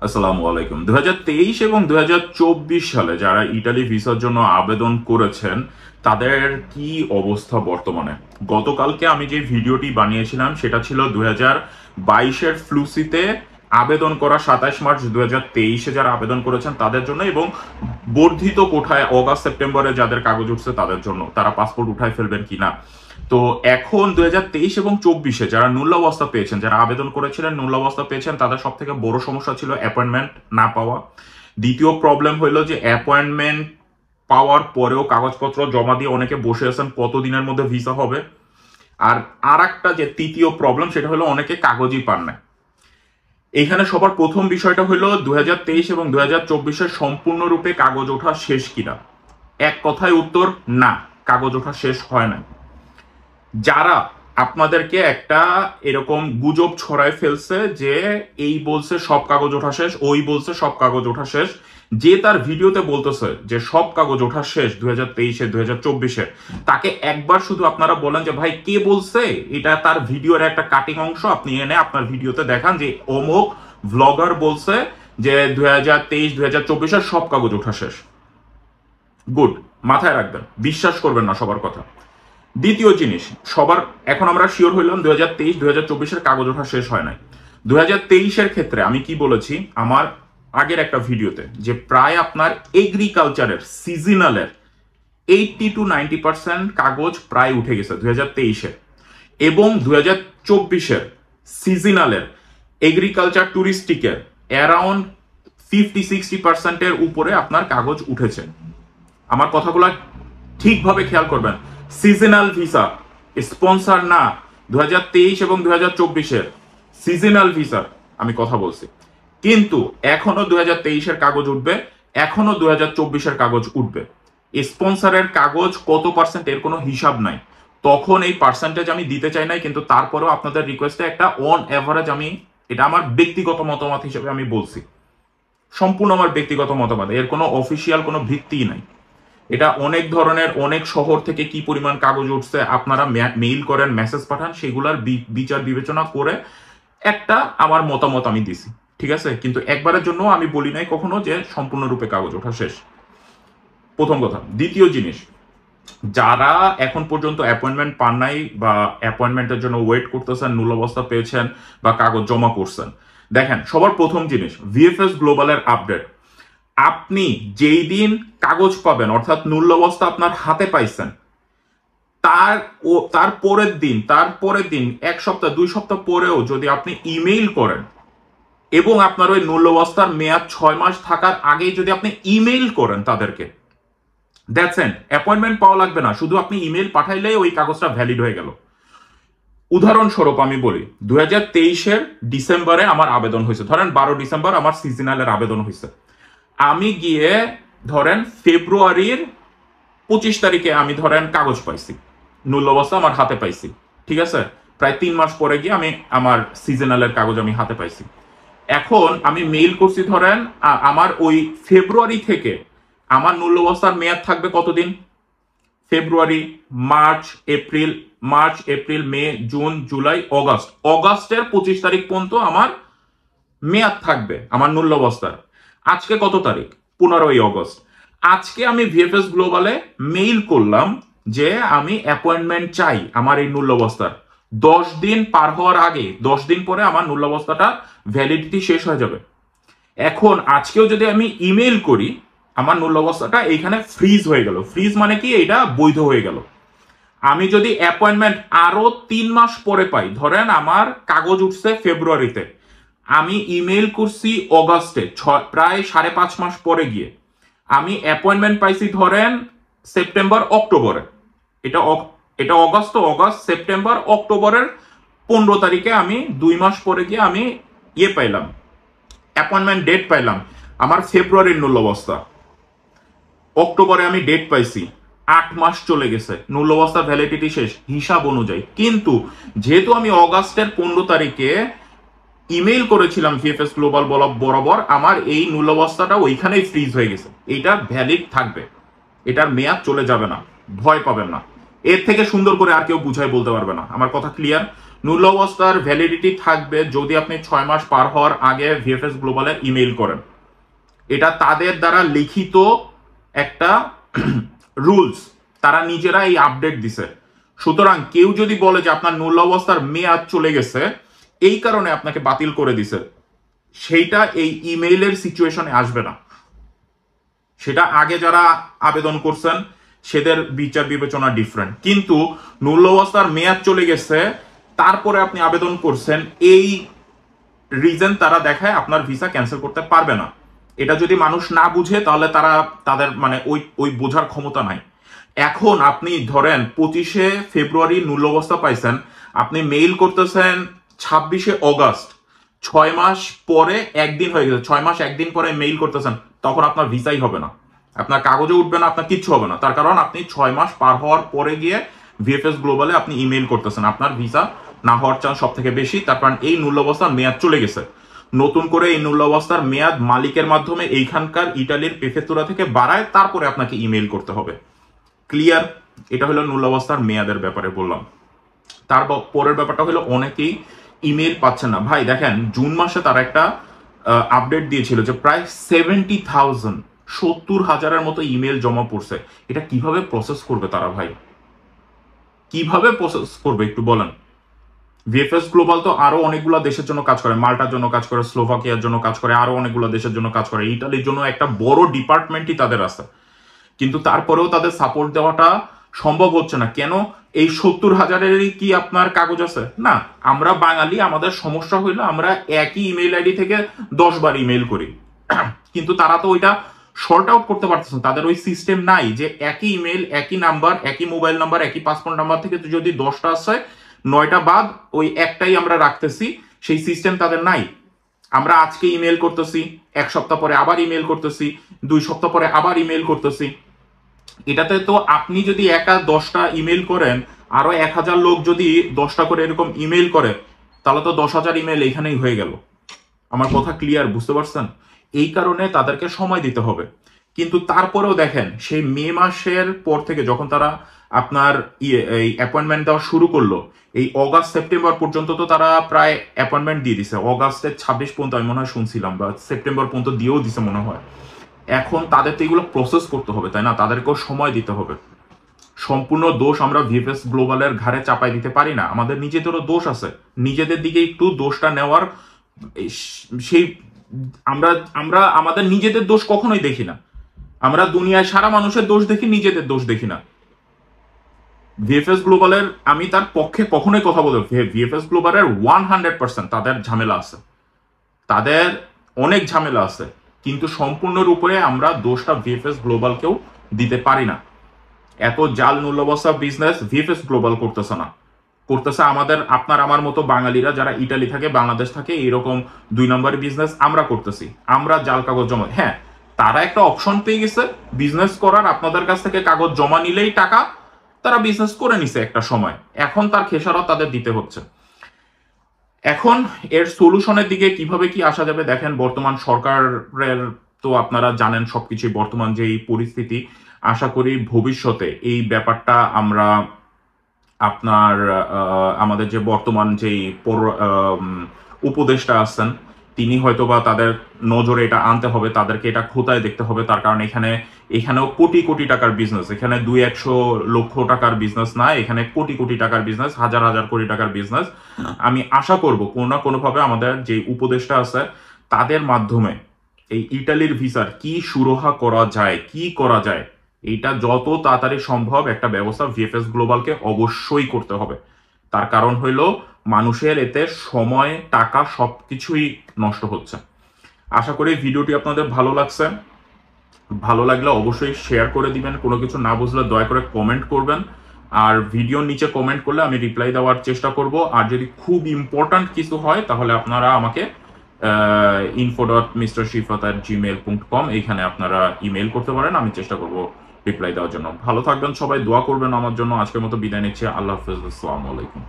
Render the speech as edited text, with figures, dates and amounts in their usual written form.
আসসালামু আলাইকুম। 2023 এবং 2024 সালে যারা ইটালি ভিসার জন্য আবেদন করেছেন তাদের কি অবস্থা বর্তমানে? গতকালকে আমি যে ভিডিওটি বানিয়েছিলাম সেটা ছিল 2022-এর ফ্লুসিতে আবেদন করা 27 মার্চ 2023-এ যারা আবেদন করেছেন তাদের জন্য, এবং বর্ধিত কোঠায় অগাস্ট সেপ্টেম্বরে যাদের কাগজ উঠছে তাদের জন্য, তারা পাসপোর্ট উঠায় ফেলবেন কিনা। তো এখন 2023 এবং 24-এ যারা নূল্যাবস্থা পেয়েছেন, যারা আবেদন করেছিলেন নূল্যাবস্থা পেয়েছেন, তাদের সব থেকে বড় সমস্যা ছিল অ্যাপয়েন্টমেন্ট না পাওয়া। দ্বিতীয় প্রবলেম হইলো যে অ্যাপয়েন্টমেন্ট পাওয়ার পরেও কাগজপত্র জমা দিয়ে অনেকে বসে আছেন কতদিনের মধ্যে ভিসা হবে। আর একটা যে তৃতীয় প্রবলেম সেটা হলো অনেকে কাগজই পান না। এখানে সবার প্রথম বিষয়টা হলো 2023 এবং 2024-এর সম্পূর্ণরূপে কাগজ ওঠা শেষ কিনা। এক কথায় উত্তর না, কাগজ ওঠা শেষ হয় না। যারা আপনাদেরকে একটা এরকম গুজব ছড়ায় ফেলছে যে এই বলছে সব কাগজ ওঠা শেষ, ওই বলছে সব কাগজ ওঠা শেষ, যে তার ভিডিওতে বলতেছে যে সব কাগজ ওঠা শেষ 2023-এ 2024-এ, তাকে একবার শুধু আপনারা বলেন যে ভাই কে বলছে, এটা তার ভিডিওর একটা কাটিং অংশ আপনি এনে আপনার ভিডিওতে দেখান যে অমুক ভ্লগার বলছে যে 2023-2024-এর সব কাগজ ওঠা শেষ। গুড, মাথায় রাখবেন, বিশ্বাস করবেন না সবার কথা। দ্বিতীয় জিনিস, সবার এখন আমরা শিওর হইলাম 2023-2024-এর কাগজ ওঠা শেষ হয় নাই। 2023-এর ক্ষেত্রে আমি কি বলেছি আমার আগের একটা ভিডিওতে, যে প্রায় আপনার এগ্রিকালচারের সিজনালের 80-90% কাগজ প্রায় উঠে গেছে 2023-এর, এবং 2024-এর সিজনালের এগ্রিকালচার টুরিস্টিকের অ্যারাউন্ড 50-60%-এর উপরে আপনার কাগজ উঠেছে। আমার কথাগুলো ঠিকভাবে খেয়াল করবেন। সিজনাল ভিসা, স্পন্সর না, 2023 এবং 2024-এর সিজনাল ভিসা আমি কথা বলছি। কিন্তু এখনো 2023-এর কাগজ উঠবে, এখনো 2024-এর কাগজ উঠবে। স্পন্সরের কাগজ কত পার্সেন্ট এর কোনো হিসাব নাই, তখন এই পার্সেন্টেজ আমি দিতে চাই নাই, কিন্তু তারপরেও আপনাদের রিকোয়েস্টে একটা অন এভারেজ আমি, এটা আমার ব্যক্তিগত মতামত হিসেবে আমি বলছি, সম্পূর্ণ আমার ব্যক্তিগত মতামত, এর কোনো অফিসিয়াল কোনো ভিত্তিই নাই। এটা অনেক ধরনের, অনেক শহর থেকে কি পরিমাণ কাগজ উঠছে আপনারা মেইল করেন, মেসেজ পাঠান, সেগুলার বিচার বিবেচনা করে একটা আমার মতামত আমি দিছি, ঠিক আছে? কিন্তু একবারের জন্য আমি বলি নাই কখনো যে সম্পূর্ণরূপে কাগজ ওঠা শেষ। প্রথম কথা। দ্বিতীয় জিনিস, যারা এখন পর্যন্ত অ্যাপয়েন্টমেন্ট পান নাই বা অ্যাপয়েন্টমেন্টের জন্য ওয়েট করতেছেন, নূল্যাবস্থা পেয়েছেন বা কাগজ জমা করছেন, দেখেন সবার প্রথম জিনিস ভিএফএস গ্লোবালের আপডেট। আপনি যেই দিন কাগজ পাবেন, অর্থাৎ নূল্যাবস্থা আপনার হাতে পাইছেন, তার পরের দিন 1 সপ্তাহ 2 সপ্তাহ পরেও যদি আপনি ইমেইল করেন, এবং আপনার ওই নূল্যাবস্থার মেয়াদ 6 মাস থাকার আগেই যদি আপনি ইমেইল করেন তাদেরকে, দ্যাটস এন্ড, অ্যাপয়েন্টমেন্ট পাওয়া লাগবে না, শুধু আপনি ইমেইল পাঠাইলেই ওই কাগজটা ভ্যালিড হয়ে গেল। উদাহরণস্বরূপ আমি বলি, 2023-এর ডিসেম্বরে আমার আবেদন হয়েছে, ধরেন 12 ডিসেম্বর আমার সিজনালের আবেদন হয়েছে। আমি গিয়ে ধরেন ফেব্রুয়ারির 25 তারিখে আমি ধরেন কাগজ পাইছি, নূল্যাবস্থা আমার হাতে পাইছি, ঠিক আছে? প্রায় 3 মাস পরে গিয়ে আমি আমার সিজনালের কাগজ আমি হাতে পাইছি। এখন আমি মেইল করছি, ধরেন আমার ওই ফেব্রুয়ারি থেকে আমার নূল্যাবস্থার মেয়াদ থাকবে কতদিন? ফেব্রুয়ারি, মার্চ, এপ্রিল, মে, জুন, জুলাই, অগাস্ট, অগাস্টের 25 তারিখ পর্যন্ত আমার মেয়াদ থাকবে আমার নূল্যাবস্থার। আজকে কত তারিখ? 15ই অগস্ট। আজকে আমি ভিএফএস গ্লোবালে মেইল করলাম যে আমি অ্যাপয়েন্টমেন্ট চাই আমার এই নূল্যাবস্থার। 10 দিন পার হওয়ার আগে, 10 দিন পরে আমার নূল্যাবস্থাটা ভ্যালিডিটি শেষ হয়ে যাবে। এখন আজকেও যদি আমি ইমেইল করি, আমার নূল্যাবস্থাটা এইখানে ফ্রিজ হয়ে গেল। ফ্রিজ মানে কি? এটা বৈধ হয়ে গেল। আমি যদি অ্যাপয়েন্টমেন্ট আরো 3 মাস পরে পাই, ধরেন আমার কাগজ উঠছে ফেব্রুয়ারিতে, আমি ইমেইল করছি অগাস্টে, প্রায় 5.5 মাস পরে গিয়ে আমি অ্যাপয়েন্টমেন্ট পাইছি ধরেন সেপ্টেম্বর অক্টোবরে, এটা অগস্ট, সেপ্টেম্বর অক্টোবরের 15 তারিখে আমি 2 মাস পরে গিয়ে আমি পাইলাম, অ্যাপয়েন্টমেন্ট ডেট পাইলাম। আমার ফেব্রুয়ারির নূল্যাবস্থা, অক্টোবরে আমি ডেট পাইছি, 8 মাস চলে গেছে, নূল্যাবস্থা ভ্যালিডিটি শেষ হিসাব অনুযায়ী। কিন্তু যেহেতু আমি অগাস্টের 15 তারিখে ইমেইল করেছিলাম ভিএফএস গ্লোবাল বরাবর, আমার এই নূল্যাবস্থাটা ওইখানেই ফ্রিজ হয়ে গেছে, এইটা ভ্যালিড থাকবে, এটার মেয়াদ চলে যাবে না, ভয় পাবেন না। এর থেকে সুন্দর করে আর কেউ বুঝাই বলতে পারবে না। আমার কথা ক্লিয়ার? নূল অবস্থার ভ্যালিডিটি থাকবে যদি আপনি 6 মাস পার হওয়ার আগে ভিএফএস গ্লোবালে ইমেইল করেন। এটা তাদের দ্বারা লিখিত একটা রুলস, তারা নিজেরা এই আপডেট দিছে। সুতরাং কেউ যদি বলে যে আপনার নূল অবস্থার মেয়াদ চলে গেছে এই কারণে আপনাকে বাতিল করে দিছে, সেইটা এই ইমেইলের সিচুয়েশনে আসবে না। সেটা আগে যারা আবেদন করছেন সেদের বিচার বিবেচনা ডিফারেন্ট। কিন্তু নূল অবস্থার মেয়াদ চলে গেছে তারপরে আপনি আবেদন করছেন, এই রিজন তারা দেখায় আপনার ভিসা ক্যান্সেল করতে পারবে না। এটা যদি মানুষ না বুঝে তাহলে তাদের মানে ওই বোঝার ক্ষমতা নাই। এখন আপনি ধরেন 25শে ফেব্রুয়ারি নূল অবস্থা পাইছেন, আপনি মেইল করতেছেন 26শে অগাস্ট, 6 মাস পরে একদিন হয়ে গেছে, 6 মাস একদিন পরে মেইল করতেছেন, তখন আপনার ভিসাই হবে না, আপনার কাগজে উঠবে না, আপনার কিচ্ছু হবে না। তার কারণ আপনি 6 মাস পার হওয়ার পরে গিয়ে ভিএফএস গ্লোবালে আপনি ইমেইল করতেছেন, আপনার ভিসা না হওয়ার চান্স সব থেকে বেশি। তার কারণ এই নূল অবস্থার মেয়াদ চলে গেছে। নতুন করে এই নূল অবস্থার মেয়াদ মালিকের মাধ্যমে এইখানকার ইটালির প্রেফেক্তুরা থেকে বাড়ায়, তারপরে আপনাকে ইমেইল করতে হবে। ক্লিয়ার? এটা হলো নূল অবস্থার মেয়াদের ব্যাপারে বললাম। তার পরের ব্যাপারটা হলো অনেকেই ইমেইল পাচ্ছেন না। ভাই দেখেন, জুন মাসে তারা একটা আপডেট দিয়েছিল যে প্রায় 70,000 মতো ইমেল জমা পড়ছে। এটা কিভাবে প্রসেস করবে তারা? ভাই কিভাবে প্রসেস করবে একটু বলেন। ভিএফএস গ্লোবাল তো আরো অনেকগুলো দেশের জন্য কাজ করে, মাল্টার জন্য কাজ করে, স্লোভাকিয়ার জন্য কাজ করে, আরো অনেকগুলো দেশের জন্য কাজ করে, ইটালির জন্য একটা বড় ডিপার্টমেন্টই তাদের আছে। কিন্তু তারপরেও তাদের সাপোর্ট দেওয়াটা সম্ভব হচ্ছে না কেন? এই 70,000-এরই কি আপনার কাগজ আছে? না, আমরা বাঙালি, আমাদের সমস্যা হইলো আমরা একই ইমেইল আইডি থেকে 10 বার ইমেইল করি। কিন্তু তারা তো ওইটা শর্ট আউট করতে পারতেছে, তাদের ওই সিস্টেম নাই যে একই ইমেইল, একই নাম্বার, একই মোবাইল নাম্বার, একই পাসপোর্ট নাম্বার থেকে যদি 10টা আসে 9টা বাদ ওই একটাই আমরা রাখতেছি, সেই সিস্টেম তাদের নাই। আমরা আজকে ইমেইল করতেছি, 1 সপ্তাহ পরে আবার ইমেইল করতেছি, 2 সপ্তাহ পরে আবার ইমেইল করতেছি। এটাতে তো আপনি যদি একা 10টা ইমেইল করেন, আরো 1000 লোক যদি 10টা করে এরকম ইমেইল করে, তাহলে তো 10,000 ইমেইল এখানেই হয়ে গেল। আমার কথা ক্লিয়ার? বুঝতে পারছেন? এই কারণে তাদেরকে সময় দিতে হবে। কিন্তু তারপরেও দেখেন, সেই মে মাসের পর থেকে যখন তারা আপনার এই অ্যাপয়েন্টমেন্ট দেওয়া শুরু করলো, এই অগাস্ট সেপ্টেম্বর পর্যন্ত তো তারা প্রায় অ্যাপয়েন্টমেন্ট দিয়ে দিছে। অগাস্টের 26 পর্যন্ত আমি মনে হয় শুনছিলাম, বা সেপ্টেম্বর পর্যন্ত দিয়েও দিছে মনে হয়। এখন তাদের তো এগুলো প্রসেস করতে হবে, তাই না? তাদেরকেও সময় দিতে হবে। সম্পূর্ণ দোষ আমরা ভিএফএস গ্লোবালের ঘাড়ে চাপাই দিতে পারি না, আমাদের নিজেদেরও দোষ আছে। নিজেদের দিকে একটু দোষটা নেওয়ার সেই আমরা আমরা আমাদের নিজেদের দোষ কখনোই দেখি না। আমরা দুনিয়ায় সারা মানুষের দোষ দেখি, নিজেদের দোষ দেখি না। ভিএফএস গ্লোবালের আমি তার পক্ষে কখনোই কথা বলবো। ভিএফএস গ্লোবালের 100% তাদের ঝামেলা আছে, তাদের অনেক ঝামেলা আছে, কিন্তু সম্পূর্ণরূপে আমরা দোষটা ভিএফএস গ্লোবালকেও দিতে পারি না। এত জাল মূল্যবস্তা বিজনেস ভিএফএস গ্লোবাল করতেছে না, করতেছে আমাদের আপনার আমার মতো বাঙালিরা যারা ইটালি থাকে, বাংলাদেশ থাকে, এরকম 2 নম্বর বিজনেস আমরা করতেছি। আমরা জাল কাগজ জমা, হ্যাঁ তারা একটা অপশন পেয়ে গেছে বিজনেস করার, আপনাদের কাছ থেকে কাগজ জমা নিলেই টাকা, তারা বিজনেস করে নিছে একটা সময়, এখন তার খেসারত তাদের দিতে হচ্ছে। এখন এর সলিউশনের দিকে কিভাবে কি আসা যাবে দেখেন, বর্তমান সরকারের তো আপনারা জানেন সবকিছুই, বর্তমান যে এই পরিস্থিতি, আশা করি ভবিষ্যতে এই ব্যাপারটা আমরা আপনার আমাদের যে বর্তমান যেই উপদেষ্টা আছেন তিনি হয়তোবা তাদের নজরে এটা আনতে হবে, তাদেরকে এটা খোঁতায় দেখতে হবে। তার কারণ এখানেও কোটি কোটি টাকার বিজনেস, এখানে 200 লক্ষ টাকার বিজনেস না, এখানে কোটি কোটি টাকার বিজনেস, হাজার হাজার কোটি টাকার বিজনেস। আমি আশা করব কোনো না কোনোভাবে আমাদের যে উপদেষ্টা আছে তাদের মাধ্যমে এই ইটালির ভিসার কি সুরাহা করা যায়, কি করা যায়, এইটা যত তাড়াতাড়ি সম্ভব একটা ব্যবস্থা ভিএফএস গ্লোবালকে অবশ্যই করতে হবে। তার কারণ হইল মানুষের এতে সময়, টাকা সবকিছুই নষ্ট হচ্ছে। আশা করি ভিডিওটি আপনাদের ভালো লাগছে, ভালো লাগলে অবশ্যই শেয়ার করে দিবেন। কোনো কিছু না বুঝলে দয়া করে কমেন্ট করবেন, আর ভিডিওর নিচে কমেন্ট করলে আমি রিপ্লাই দেওয়ার চেষ্টা করব। আর যদি খুব ইম্পর্ট্যান্ট কিছু হয় তাহলে আপনারা আমাকে info.mrshifat@gmail.com এইখানে আপনারা ইমেল করতে পারেন, আমি চেষ্টা করব রিপ্লাই দেওয়ার জন্য। ভালো থাকবেন সবাই, দোয়া করবেন আমার জন্য। আজকের মতো বিদায় নিচ্ছি, আল্লাহ হাফেজ, আসসালামু আলাইকুম।